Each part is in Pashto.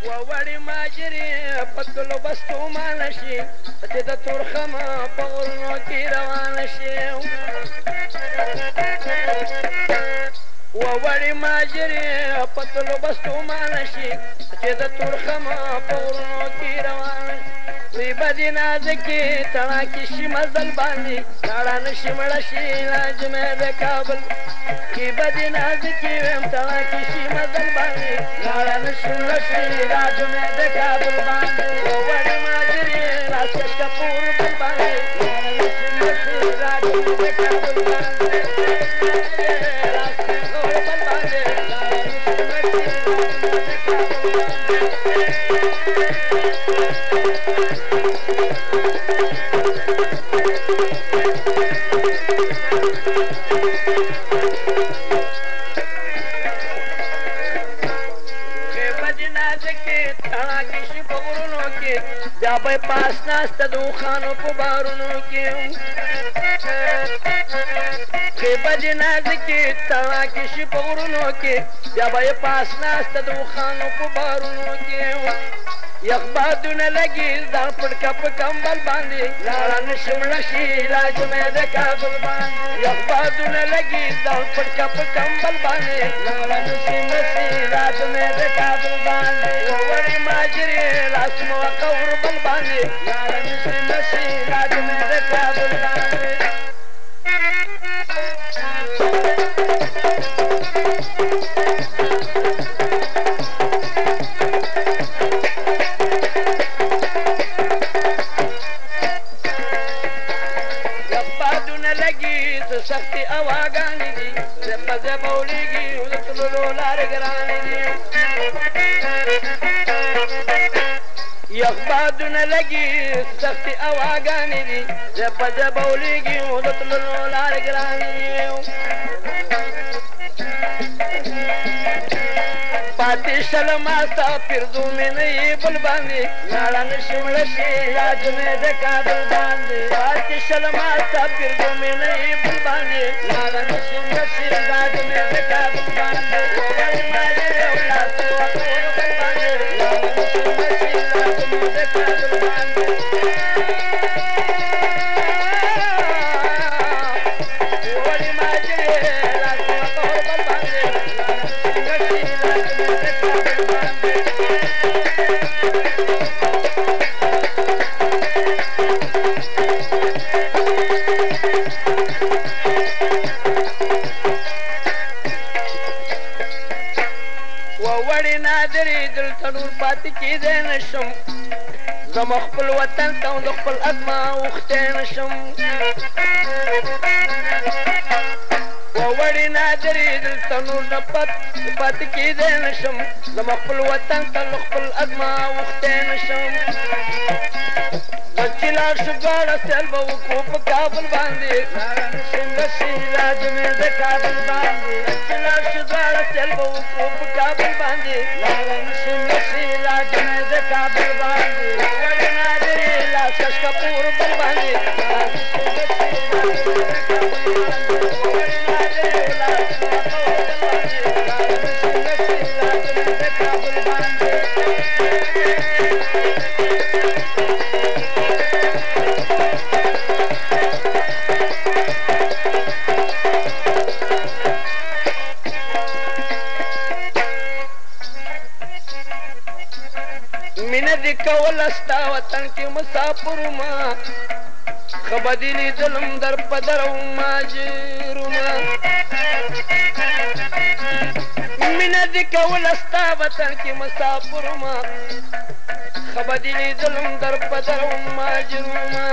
ووړې ماجرې په تلو بستو مانه شي چې د تورخمه په غرونو کې روانه شي ووړې ماجرې په تلو بستو مانه شي چې د تورخمه په غرونو کې روانه شي وی بدې نازکې تڼاکې شي مزل باندې لاړه نشي مړه شي لاجمې د کابل کې بدې نازکې ویم تڼاکې شي مزل باندې لاړه نشي مړه شي لاجمې د کابل باندې ووړې ماجرې لاس کشکه په اردن باندې لاړه نشي مړه شي لاجمې د کابل باندې لاس کشکه اردن باندې لاړه نشي مړه شي لاجمې د کابل بیا به پاس ناسته د اوښانو په بارونو کې خیبه دې نازکې تڼاکې شي په غرونو کې بیا به یې پاس ناسته د اوښانو په بارونو کې یخ بادونه لګي ځان پړکه په کمبل باندې لاړه نشي مړه شي لاجمې د کابل باندې یخ بادونه لګي ځان پړکه په کمبل باندې لاړه نشي مړه شي لاجمې د کابل باندې ووړې ماجرې لاس موقه وربل باندې لاړه نشي مړه شي لاجمې د کابل باندې سختي اواګانې دي زپه زپه ولیږي د تللو لارې ګرانې دي یخ بادونه لګي سختي اواګانې دي زپه زپه ولیږي د تللو لارې ګرانې دي پاتې شله ما ستا پرزو مې نه یې بل باندې لاړه نشي مړه شي لاجمې د کابل باندې پاتې شله ما ستا پرزو مې نه یې بل باندې لاړه نشي مړه شي لاجمې د کابل باندې ووړې ماجرې لاس وکړو بل باندې لاړه نشي مړه شي لاجمې د کابل باندې ووړې ماجرې لاس وکړو بل باندې لاړه نشي مړه شي لاجمې د کابل باندې ووړې نادرې دلته نور پاتې کېدی نه شم زما خپل وطن ته د خپل ازما اوښتی نه شم ووړې نادرې دلته نور نه پاتې کېدی نه شم زما خپل وطن ته له خپل ازما اوښتی نه شم چې لاړ شو دواړه سیل به وکړو په کابل باندې لاړه نشي مړه شي لاجمې د کابل باندې چې لاړ شو دواړه سیل به وکړو په کابل باندې لاړه نشي مړه شي لاجمې د کابل باندې ووړې نادرې لاس کشکه په اردن باندې لاړه نشي مړه شي لاجمې د کابل باندې ووړې نادرې لاس کشکه په اردن باندې لاړه نشي مړه شي لاجمې د کابل باندې مینه دې کوله ستا وطن کې مسافر ومه ښه به دې لیدلم در په در مهاجر ومه مینه دې کوله ستا وطن کې مسافر ومه ښه به دې لیدلم در په در مهاجر ومه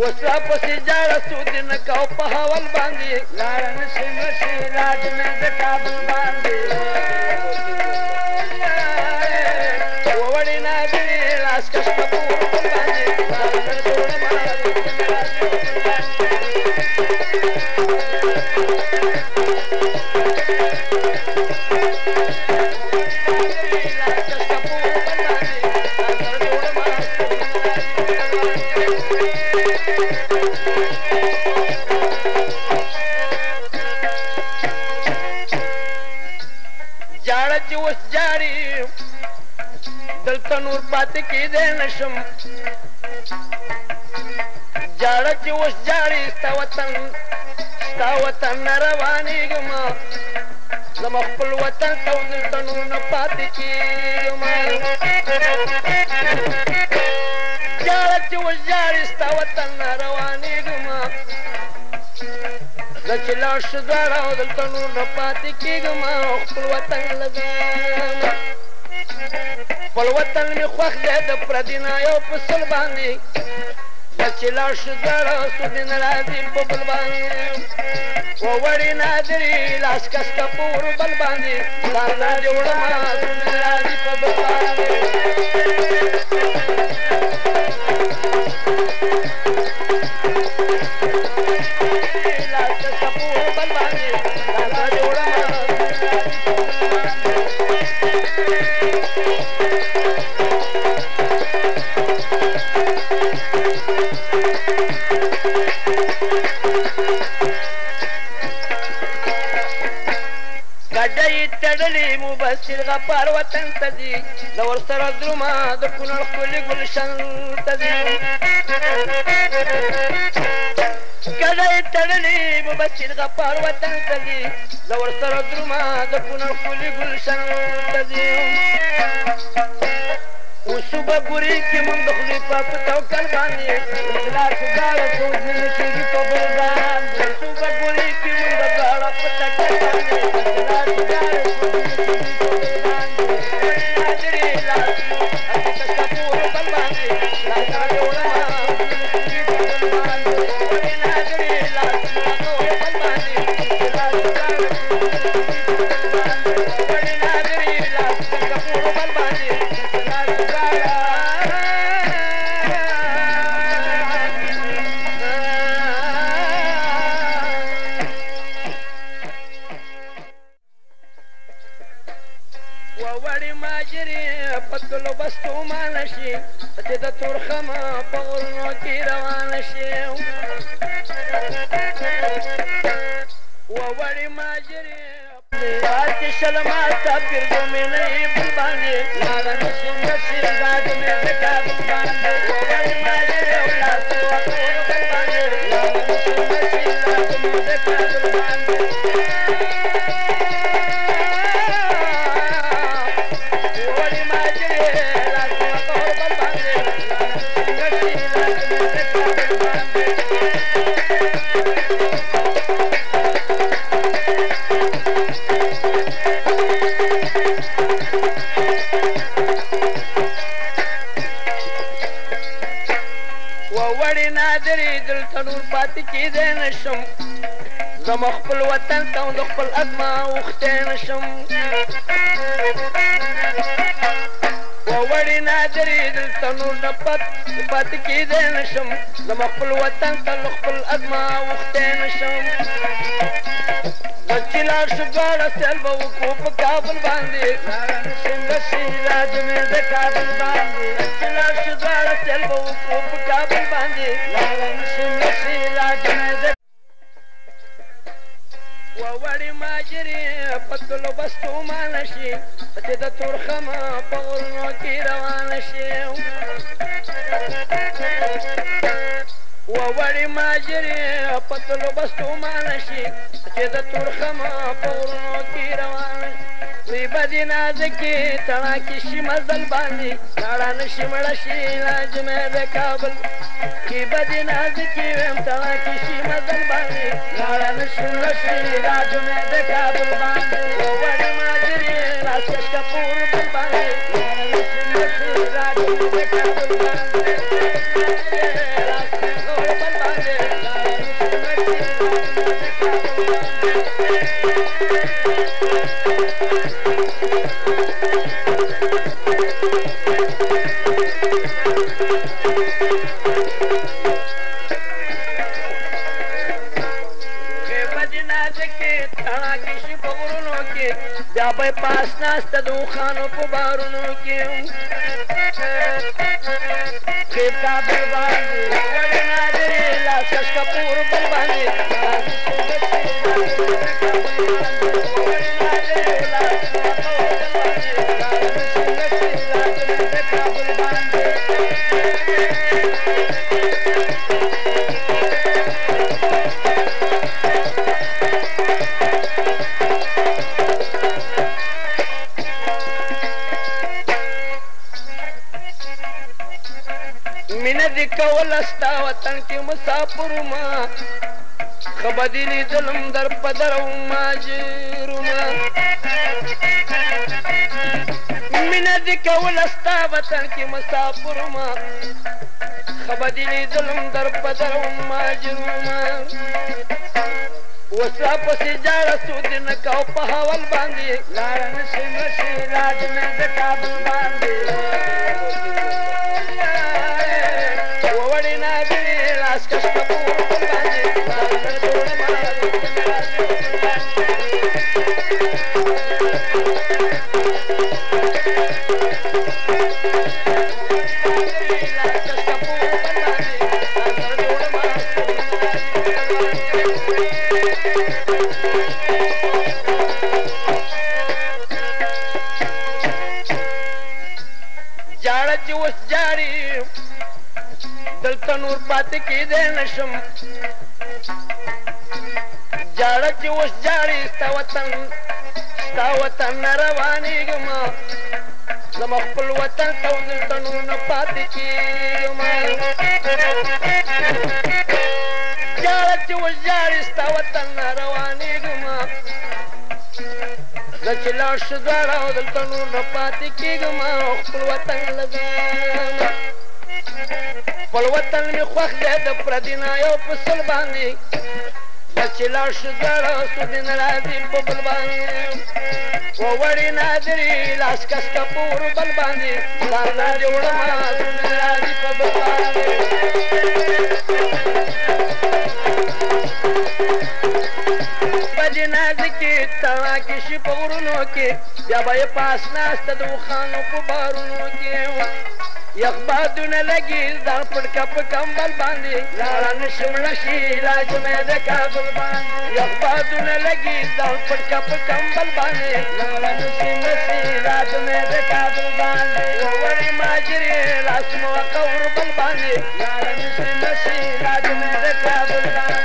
وسلا پسې جاړه سود نه کو په حول باندې لاړه نشي مړه شي لاجمې د کابل باندې ووړې نادرې لاس کشکه په اردن باندې لاړه جوړه جاړه چې اوس جاړي دلته نور پاتې کېدی نشم جاړه چې اوس جاړي ستا وطن نه روانېږم زما خپل وطن ته دلته نور نه پاتې کېږم جاړه چې اوس جاړي ستا وطن نه روانېږم زه چې لاړ شو دواړه دلته نور نه پاتې کېږم خپل وطن لګم خپل وطن مې خوښ دی د پردي نه یو په سل باندې زه چې لاړ شو دواړه سودي نه راځي په بل باندې ووړې نادرې لاس کسکه په اوربل باندې ځان نه دې وړمه سودي نه راځي په بل باندې لاس کسکه په اوربل باندې ځان نه دې وړمه کډۍ تړلې مبشر غفار وطن ته ځي زه ورسره درومه د کونړ ښکلي ګلشن ته ځي کډۍ تړلې مبشر غفار وطن ته ځي زه ورسره درومه د کونړ ښکلي ګلشن ته ځي اوسو به ګوري کې مونږ د خولې په توکل باندې دلاسو ګاړه سوز نه کېږي په بل باندې اوسو به ګوري کې مونږ د ګاړه په توکل باندې دلاسو ګاړه سوز نه کېږي په بل باندې ناظرې لاسو هسې کسه په اوربل باندې لاسه جوړمه کېږي په بل باندې ناظرې لاسو په اوربل باندې دلاسو ګاړه سوز نه کېږي په بل باندې ناظرې لاسو کسه په اوربل باندې وړې ماجرې په تلو بستو مانه شي چې د تورخمه په غرونو کې روانه شي وړې ماجرې پاتې شلمه ستا پرزو مې نه یې بل باندې لاړه نشم نشي داد مې د کابل باندې وړې ماجرې ولاسو وکړو بل باندې لاړه نشم نشي داد مې د کابل باندې وړې نادرې دلته نور پاتې کېدی نشم زما خپل وطن ته د خپل ازما اوښتی نشم وړې نادرې دلته نور نه پاتې کېدی نشم زما خپل وطن ته له خپل ازما اوښتی نشم زه چې لاړ شو دواړه سیل به وکړو په کابل باندې نشي راج مې د کابل باندې چې لاړ شو دواړه سیل به وکړو په کابل باندې نشي راج مې د وړې ماجرې په تلو بستو مانه شي چې د تورخمه په غرونو کې روانه شي وړې ماجرې په تلو بستو مانه شي چې د تورخمه په غرونو کې روانه وی بدې نازکې تڼاکې شي مزل باندې لاړه نشي مړه شي لاج مې د کابل کې بدې نازکې ویم تڼاکې شي مزل باندې لاړه نشي مړه شي لاج مې د کابل باندې وړې ماجرې لاس کشکه په اوربل باندې لاړه نشي مړه شي لاج مې د کابل باندې لاس کشکه په اوربل باندې لاړه نشي مړه شي لاج مې د کابل بیا به پاس ناسته د اوښانو په بارونو کې خیب کابل باندې وړې نادرې لاس کشکه په اوربل باندې وړې نادرې لاس مینه دې کول ستا وطن کې مسافر ما خبدلی ظلم در پدر او ماجرما مینه دې کول ستا وطن کې مسافر ما خبدلی ظلم در پدر او ماجرما وسا پسې جاړه سود نه کاو په حوال باندې لار نشي نشي راج مې د کابل باندې جاړه چې اوس جاړي دلته نور پاتې کېدی نشم جاړه چې اوس جاړي ستا وطن نه روانېږم زما خپل وطن ته دلته نور نه پاتې کېږم جاړه چې اوس جاړي ستا وطن نه روانېږم زه چې لاړ شو دواړه دلته نور نه پاتې کېږم خپل وطن لګم خپل وطن مې خوښ دی د پردي نه یو په سل باندې زه چې لاړ شو دواړه سودین راځي په بل باندې ووړې نادري لاس کسکه په ور بل باندې ځان نه دې وړمه سودین راځي په بل باندې بدې نازکې تڼاکې شي په غرونو کې بیا به یې پاس ناسته د اوښانو په بارونو کې یخ بادونه لګي ځان پړکه په کمبل باندې لاړه نشي مړه شي علاج مې د کابل باندې یخ بادونه لګي ځان پړکه په کمبل باندې لاړه نشي مړه شي علاج مې د کابل باندې وړې ماجرې لاس مو قور بل باندې لاړه نشي مړه شي علاج مې د کابل باندې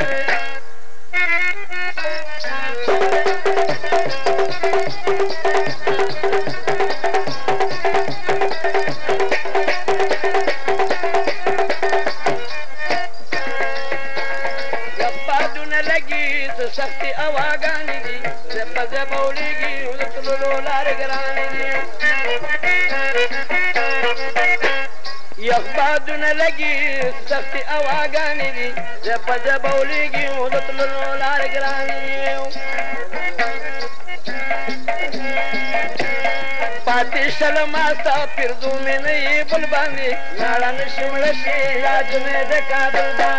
سختي اواګانې دي زپه زپه ولیږي د تللو لارې ګرانې دي یخ بادونه لګي سختي اواګانې دي زپه زپه ولیږي د تللو لارې ګرانې دي پاتې شل ما ستا پرزو مې نه یې بل باندې لاړه نشي مړه شي علاج مې د کابل باندې